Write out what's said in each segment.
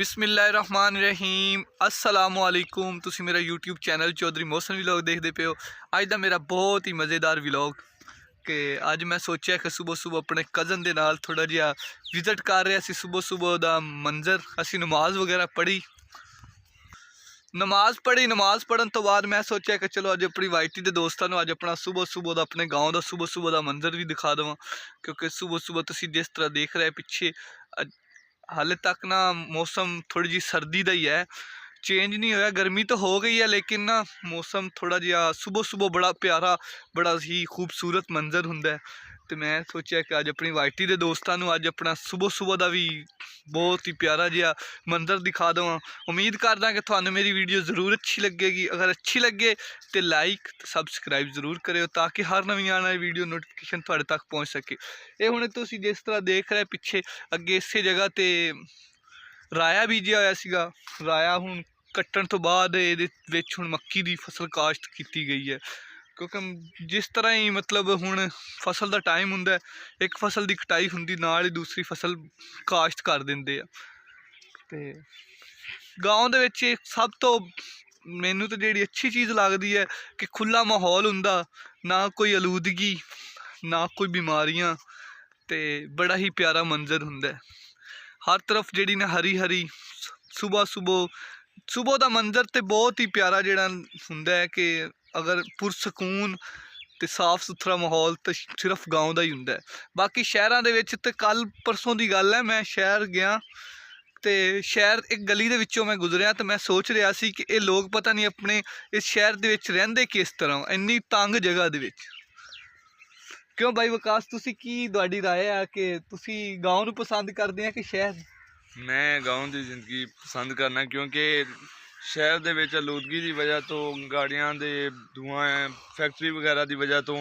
बिस्मिल्लाहिर्रहमानिर्रहीम अस्सलामुअलैकुम। तुसी मेरा YouTube channel Chaudhary Mohsin vlog देखते पे हो। अज का मेरा बहुत ही मज़ेदार व्लॉग कि अज मैं सोचा कि सुबह सुबह अपने कज़न के नाल थोड़ा जिहा विजिट कर रहा सी। सुबह सुबह का मंजर असी नमाज वगैरह पढ़ी। नमाज पढ़न तो बाद मैं सोचा कि चलो अज अपनी वाइटी के दोस्तों को अज अपना सुबह सुबह का अपने गाँव का सुबह सुबह का मंजर भी दिखा देवां। क्योंकि सुबह सुबह तुसी जिस तरह देख रहे पिछे हाले तक ना मौसम थोड़ी जी सर्दी का ही है, चेंज नहीं होया। गर्मी तो हो गई है लेकिन ना मौसम थोड़ा जिहा सुबह सुबह बड़ा प्यारा बड़ा ही खूबसूरत मंजर हुंदा है। तो मैं सोचा कि अज अपनी वाइटी के दोस्तों को अज अपना सुबह सुबह का भी बहुत ही प्यारा जिहा मंजर दिखा देवां। उम्मीद करदा कि तुहानू मेरी वीडियो जरूर अच्छी लगेगी। अगर अच्छी लगे तो लाइक तो सबसक्राइब जरूर करो ताकि हर नवी आने वाली वीडियो नोटिफिकेशन तुहाडे तक पहुँच सके। ये हुणे तुसीं जिस तरह देख रहे पिछे अगे इसे जगह ते राया बीजिया होया सीगा। राया हुण कट्टण तो बाद इहदे विच हुण मक्की दी फसल काश्त कीती गई है। क्योंकि जिस तरह ही मतलब हुण फसल का टाइम हुंदा है, एक फसल की कटाई हुंदी नाल ही दूसरी फसल काश्त कर दिंदे आ। ते गाँव दे विच सब तो मैनू तो जिहड़ी अच्छी चीज़ लगदी है कि खुला माहौल हुंदा, ना कोई आलूदगी ना कोई बीमारियां, ते बड़ा ही प्यारा मंजर हुंदा है। हर तरफ जिहड़ी ना हरी हरी सुबह सुबह सुबह का मंजर तो बहुत ही प्यारा जिहड़ा हुंदा है कि अगर पुरसकून ते साफ सुथरा माहौल तो सिर्फ गाँव का ही हुंदा है। बाकी शहरों के विच ते कल परसों की गल है, मैं शहर गया तो शहर एक गली के विचों मैं गुजरिया तो मैं सोच रहा सी कि ये लोग पता नहीं अपने इस शहर दे विच रहिंदे किस तरह इन्नी तंग जगह दे विच। क्यों भाई विकास, तुसी की तुहाडी राय है कि तुसी गाँव नूं पसंद करदे हैं कि शहर? मैं गाँव की जिंदगी पसंद करना क्योंकि शहर दे विच आलूदगी की वजह तो गाड़ियां दे धुआं फैक्ट्री वगैरह की वजह तो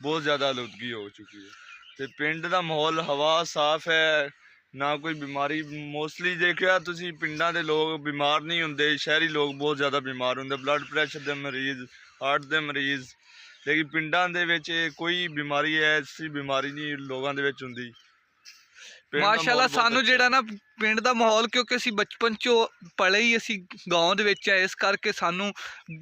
बहुत ज़्यादा आलूदगी हो चुकी है। तो पिंड का माहौल हवा साफ है, ना कोई बीमारी मोस्टली देखिया तुसी पिंडां दे लोग बीमार नहीं होंदे, शहरी लोग बहुत ज़्यादा बीमार होंदे, ब्लड प्रैशर के मरीज़, हार्ट के मरीज़। लेकिन पिंडां दे विच कोई बीमारी ऐसी बीमारी नहीं लोगों दे विच हुंदी। माशाअल्लाह सानू जिहड़ा ना पिंड दा माहौल, क्योंकि असीं बचपन चो पले ही असीं गाँव दे विच है, इस करके सानू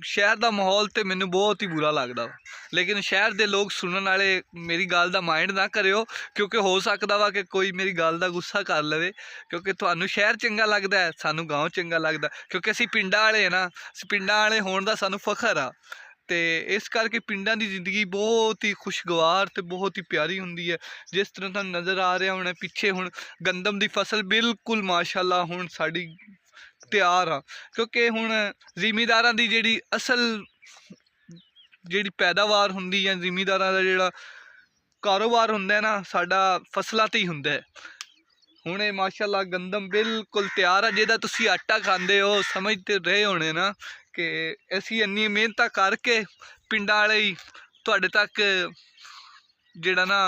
शहर दा माहौल ते मैनू बहुत ही बुरा लगदा वा। लेकिन शहर दे लोग सुनने वाले मेरी गल दा माइंड ना करियो, क्योंकि हो सकदा वा कि कोई मेरी गल दा गुस्सा कर लवे। क्योंकि तुहानू शहर चंगा लगदा है, सानू गाँव चंगा लगदा, क्योंकि असीं पिंडां वाले ना, पिंडां वाले होण दा सानू फखर आ। तो इस करके पिंडां दी जिंदगी बहुत ही खुशगवार तो बहुत ही प्यारी हुंदी है। जिस तरह तुहानू नज़र आ रहा होना पिछे हुण गंदम की फसल बिल्कुल माशाअल्लाह हुण साडी तैयार आ। क्योंकि हुण जिमीदारां दी जिहड़ी असल जिहड़ी पैदावार हुंदी है, जिमीदारां दा जिहड़ा कारोबार हुंदा है ना, साडा फसलां ते ही हुंदा है। हुणे माशाअल्लाह गंदम बिल्कुल तैयार है, जिहदा तुसीं आटा खांदे हो, समझते रहे होने ना कि असीं इन्नी मेहनत करके पिंडां वाले ही तुहाडे तक जिहड़ा ना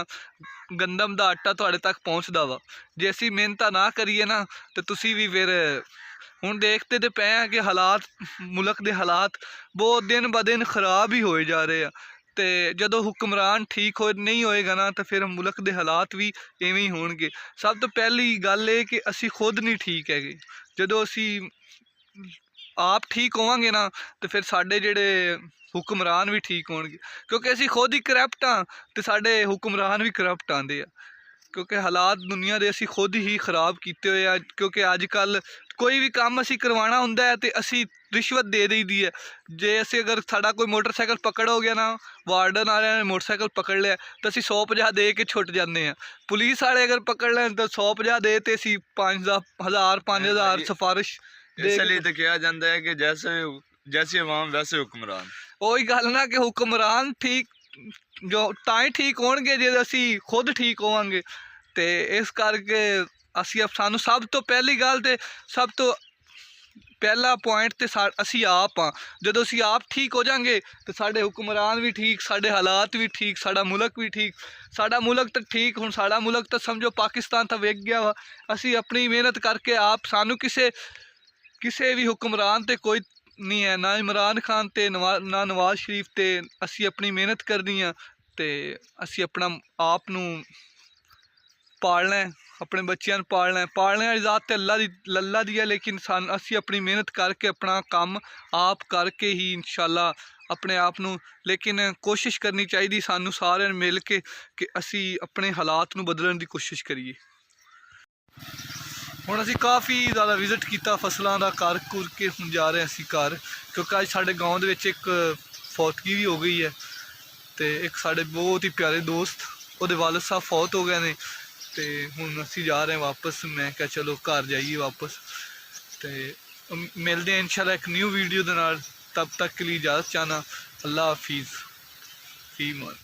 गंदम का आटा तुहाडे तक पहुँचदा वा। जे असीं मेहनत ना करिए ना तो तुसीं भी फिर हुण देखते तो पे हैं कि हालात मुल्क के हालात बहुत दिन ब दिन खराब ही होए जा रहे हैं। तो जदों हुक्मरान ठीक हो नहीं होएगा ना तो फिर मुल्क के हालात भी इवें ही होणगे। सब तो पहली गल ये कि असीं खुद नहीं ठीक है। जदों असीं आप ठीक होवांगे ना तो फिर साडे जिहड़े हुक्मरान भी ठीक होणगे। क्योंकि असीं खुद ही करप्ट हाँ तो साडे हुक्मरान भी करप्ट आंदे आ। क्योंकि हालात दुनिया के असीं खुद ही खराब किए हुए आ। क्योंकि अजकल कोई भी काम असीं करवाना हुंदा है तो असीं रिश्वत दे दी दी है। जे असीं अगर साडा कोई मोटरसाइकिल पकड़ हो गया ना, वार्डन वाले ने मोटरसाइकिल पकड़ लिया तो असीं 150 दे के छुट जाते हैं। पुलिस वाले अगर पकड़ लें तो 150 दे तो असीं 5000 5000 सिफारिश इसलिए तो कहा जाता है कि जैसे अवाम वैसे हुक्मरान। वही गल ना कि हुक्मरान ठीक जो तां ठीक होणगे जे असीं खुद ठीक होवांगे। तो इस करके असीं सानू सब तो पहली गल तो सब तो पहला पॉइंट तो असीं आप हाँ। जदों असीं आप ठीक हो जाएंगे तो साडे हुक्मरान भी ठीक, साडे हालात भी ठीक, साडा मुल्क भी ठीक। साडा मुल्क तो ठीक, हुण साडा मुल्क तो समझो पाकिस्तान तो विक गया वा। असीं अपनी मेहनत करके आप सानू किसे भी हुक्मरान ते कोई नहीं है, ना इमरान खान ते ना नवाज शरीफ ते। असीं अपनी मेहनत करनी है तो असीं अपना आप नूं पालना है, अपने बच्चों पालना है। पालने वाली ज़ात तो अल्लाह दी है, लेकिन असी अपनी मेहनत करके अपना काम आप करके ही इंशाल्लाह अपने आप नू, लेकिन कोशिश करनी चाहिए सानू सारे मिल के कि असी अपने हालात नू बदलने की कोशिश करिए। हुण असी काफ़ी ज़्यादा विजिट किया फसलों का, कर कुर के हुण जा रहे हैं असी घर, क्योंकि अज साडे गाँव दे विच एक फौतगी भी हो गई है। तो एक साडे बहुत ही प्यारे दोस्त उहदे वालिद साहब फौत हो गए ने, तो हुण असी जा रहे हैं वापस। मैं क्या चलो घर जाइए वापस, तो मिलते हैं इंशाल्लाह एक न्यू वीडियो दे नाल। तब तक के लिए इजाज़त चाहना। अल्लाह हाफिज़। फी मान।